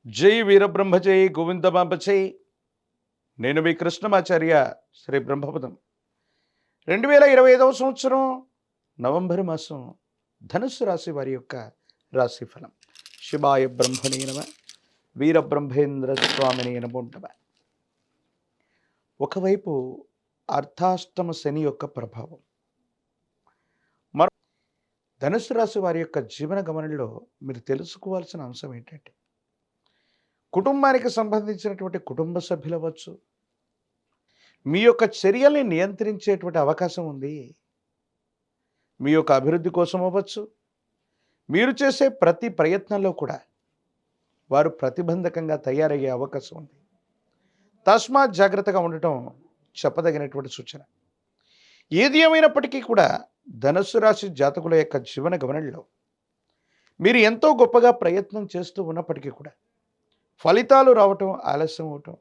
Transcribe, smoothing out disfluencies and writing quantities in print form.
జై వీరబ్రహ్మ జై గోవిందమాంబ జై. నేను మీ కృష్ణమాచార్య శ్రీ బ్రహ్మపదం. 2025 సంవత్సరం నవంబర్ మాసం ధనుస్సు రాశి వారి యొక్క రాశిఫలం. శివాయ బ్రహ్మణే నమ, వీరబ్రహ్మేంద్ర స్వామిని నమోంటమ. ఒకవైపు అర్ధాష్టమ శని యొక్క ప్రభావం, మరో ధనుస్సు రాశి వారి యొక్క జీవన గమనంలో మీరు తెలుసుకోవాల్సిన అంశం ఏంటంటే, కుటుంబానికి సంబంధించినటువంటి కుటుంబ సభ్యులు అవ్వచ్చు, మీ యొక్క చర్యల్ని నియంత్రించేటువంటి అవకాశం ఉంది. మీ యొక్క అభివృద్ధి కోసం అవ్వచ్చు, మీరు చేసే ప్రతి ప్రయత్నంలో కూడా వారు ప్రతిబంధకంగా తయారయ్యే అవకాశం ఉంది. తస్మాత్ జాగ్రత్తగా ఉండటం చెప్పదగినటువంటి సూచన. ఏది ఏమైనప్పటికీ కూడా ధనుస్సు రాశి జాతకుల యొక్క జీవన గమనంలో మీరు ఎంతో గొప్పగా ప్రయత్నం చేస్తూ ఉన్నప్పటికీ కూడా ఫలితాలు రావటం ఆలస్యం అవటం,